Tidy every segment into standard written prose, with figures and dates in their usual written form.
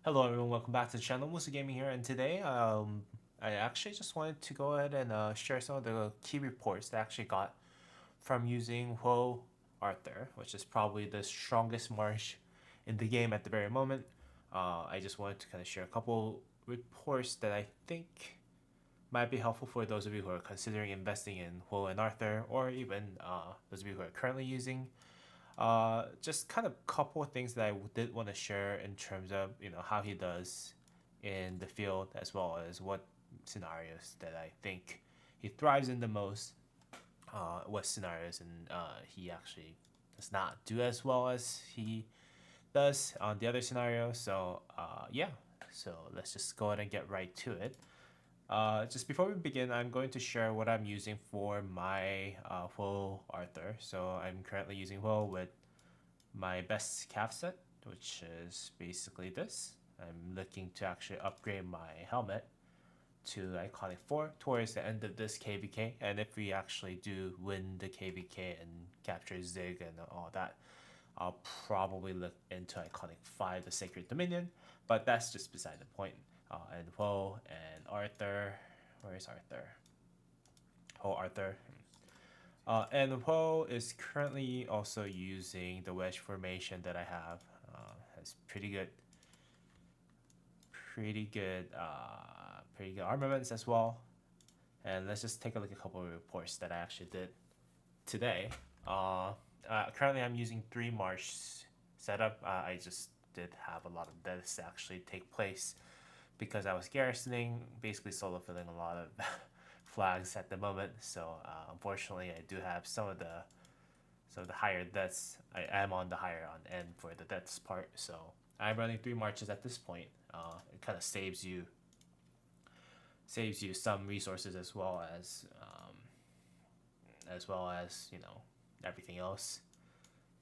Hello everyone, welcome back to the channel. Musa Gaming here, and today I actually just wanted to go ahead and share some of the key reports that I actually got from using Whoa Arthur, which is probably the strongest march in the game at the very moment. I just wanted to kind of share a couple reports that I think might be helpful for those of you who are considering investing in Whoa and Arthur, or even those of you who are currently using just kind of couple of things that I did want to share in terms of how he does in the field, as well as what scenarios that I think he thrives in the most. What scenarios and he actually does not do as well as he does on the other scenarios. So yeah, so let's just go ahead and get right to it. Just before we begin, I'm going to share what I'm using for my Whoa Arthur. So I'm currently using Whoa with my best calf set, which is basically this. I'm looking to actually upgrade my helmet to Iconic 4 towards the end of this KVK. And if we actually do win the KVK and capture Zig and all that, I'll probably look into Iconic 5, the Sacred Dominion. But that's just beside the point. And Woe and Arthur. Where is Arthur? Oh, Arthur. And Poe is currently also using the wedge formation that I have. Has pretty good armaments as well. And let's just take a look at a couple of reports that I actually did today. Currently, I'm using 3 March setup. I just did have a lot of deaths actually take place because I was garrisoning, basically solo filling a lot of flags at the moment. So unfortunately, I do have some of the higher deaths. I am on the higher on end for the deaths part. So I'm running 3 marches at this point. It kind of saves you some resources as well as everything else.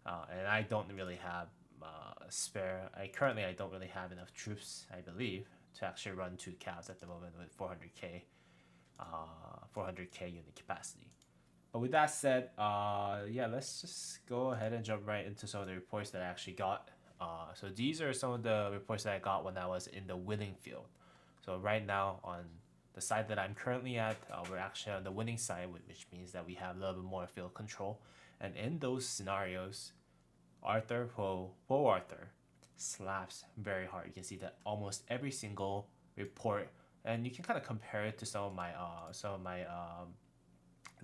And I don't really have spare. I don't really have enough troops, I believe, to actually run 2 calves at the moment with 400k unit capacity. But with that said, yeah, let's just go ahead and jump right into some of the reports that I actually got. So these are some of the reports that I got when I was in the winning field. So right now on the side that I'm currently at, we're actually on the winning side, which means that we have a little bit more field control. And in those scenarios, Arthur slaps very hard. You can see that almost every single report, and you can kind of compare it to some of my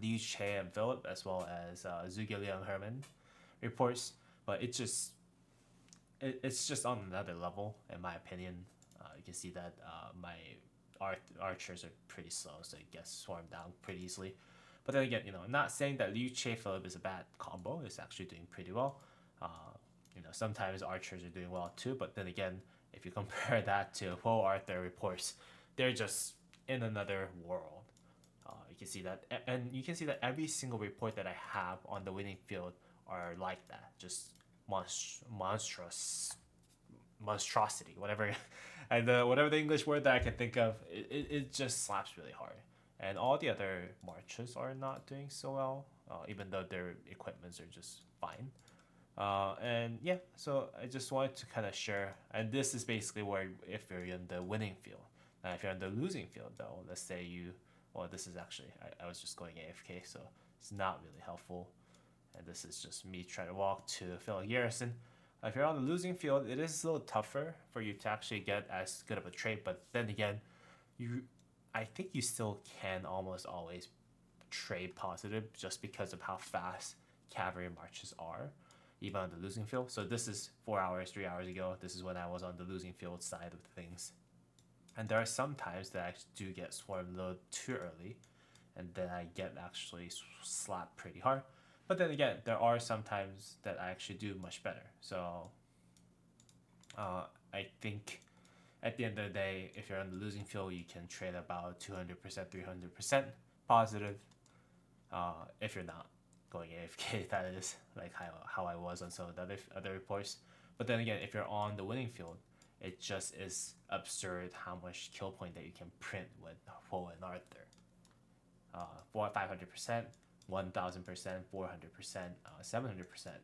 Liu Che and Philip, as well as Zhuge Liang Herman reports. But it's just on another level, in my opinion. You can see that my archers are pretty slow, so it gets swarmed down pretty easily. But then again, I'm not saying that Liu Che Philip is a bad combo. It's actually doing pretty well. Uh, sometimes archers are doing well too. But then again, if you compare that to Poe Arthur reports, they're just in another world. You can see that, and you can see that every single report that I have on the winning field are like that, just monstrous monstrosity, whatever, and whatever the English word that I can think of, it just slaps really hard. And all the other marches are not doing so well, even though their equipments are just fine. And yeah, so I just wanted to kind of share, and this is basically where if you're in the winning field. If you're in the losing field, though, let's say well, this is actually, I was just going AFK, so it's not really helpful. And this is just me trying to walk to fill a garrison. If you're on the losing field, it is a little tougher for you to actually get as good of a trade. But then again, you, I think you still can almost always trade positive just because of how fast cavalry marches are, even on the losing field. So this is 4 hours, 3 hours ago. This is when I was on the losing field side of things. And there are some times that I do get swarmed a little too early, and then I get actually slapped pretty hard. But then again, there are some times that I actually do much better. So I think at the end of the day, if you're on the losing field, you can trade about 200%, 300% positive. If you're not going AFK, that is like how I was on some of the other reports. But then again, if you're on the winning field, it just is absurd how much kill point that you can print with Poe and Arthur. 500%, 1000%, 400%, 700%,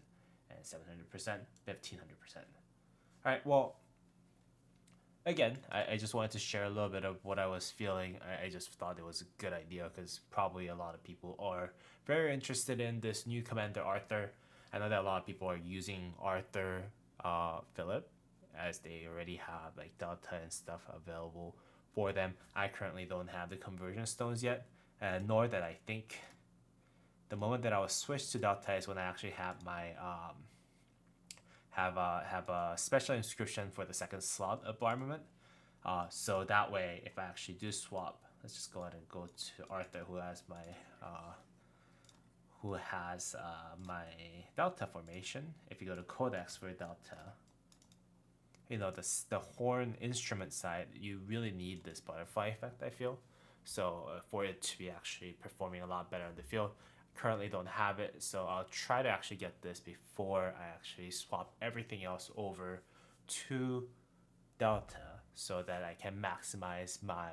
and 700%, 1500%. All right, well, again, I just wanted to share a little bit of what I was feeling. I just thought it was a good idea because probably a lot of people are very interested in this new commander Arthur. I know that a lot of people are using Arthur Philip as they already have like Delta and stuff available for them. I currently don't have the conversion stones yet, and nor that I think the moment that I was switched to Delta is when I actually have my have a special inscription for the second slot of armament. So that way, if I actually do swap, let's just go ahead and go to Arthur, who has my Delta formation. If you go to Codex for Delta, you know the horn instrument side, you really need this butterfly effect, I feel. So for it to be actually performing a lot better in the field, currently don't have it, so I'll try to actually get this before I actually swap everything else over to Delta so that I can maximize my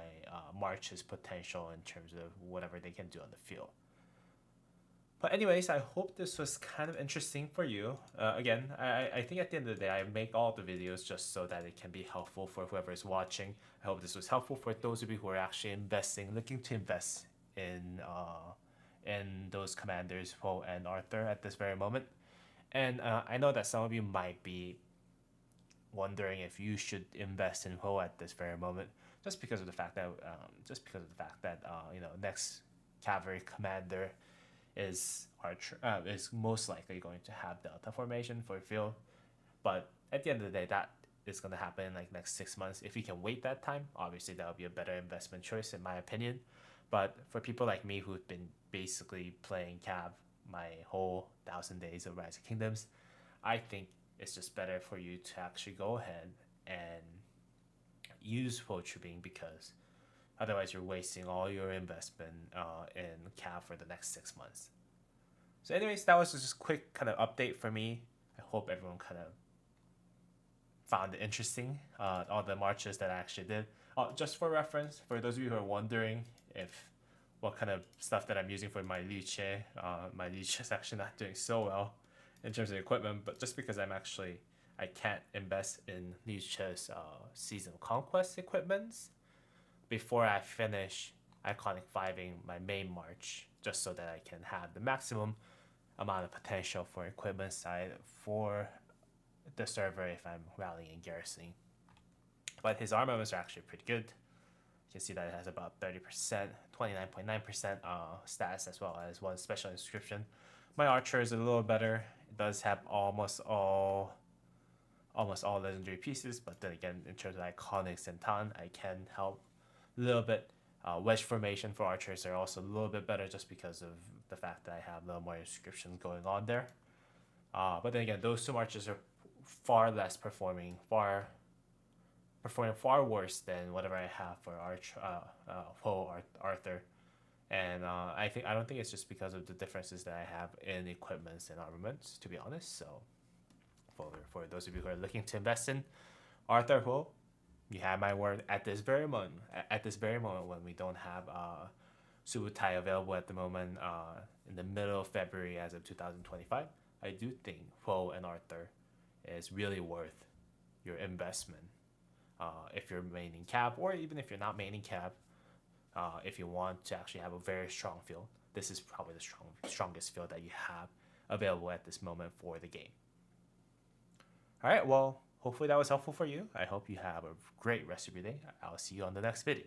March's potential in terms of whatever they can do on the field. But anyways, I hope this was kind of interesting for you. Again, I think at the end of the day, I make all the videos just so that it can be helpful for whoever is watching. I hope this was helpful for those of you who are actually looking to invest in those commanders, Poe and Arthur, at this very moment. And I know that some of you might be wondering if you should invest in Poe at this very moment, just because of the fact that next cavalry commander is most likely going to have Delta formation for field. But at the end of the day, that is going to happen in like next 6 months. If you can wait that time, obviously that would be a better investment choice in my opinion. But for people like me who've been basically playing Cav my whole 1,000 days of Rise of Kingdoms, I think it's just better for you to actually go ahead and use Poe Trooping, because otherwise you're wasting all your investment in Cav for the next 6 months. So anyways, that was just a quick kind of update for me. I hope everyone kind of found it interesting, all the marches that I actually did. Just for reference, for those of you who are wondering if what kind of stuff that I'm using for my Liu Che, my Liu Che is actually not doing so well in terms of equipment, but just because I can't invest in Liu Che's Season of Conquest equipments before I finish Iconic 5ing my main march, just so that I can have the maximum amount of potential for equipment side for the server if I'm rallying and garrisoning. But his armaments are actually pretty good. You can see that it has about 30%, 29.9% stats, as well as one special inscription. My archer is a little better. It does have almost all legendary pieces, but then again, in terms of iconics and ton, I can help a little bit. Wedge formation for archers are also a little bit better just because of the fact that I have a little more inscription going on there. But then again, those two marches are far less performing far worse than whatever I have for Arthur. And I don't think it's just because of the differences that I have in equipments and armaments, to be honest. So for those of you who are looking to invest in Arthur Poe, you have my word. At this very moment, when we don't have Subutai available at the moment, in the middle of February as of 2025, I do think Poe and Arthur is really worth your investment. If you're maining Cav, or even if you're not maining Cav, if you want to actually have a very strong field, this is probably the strongest field that you have available at this moment for the game. All right, well, hopefully that was helpful for you. I hope you have a great rest of your day. I'll see you on the next video.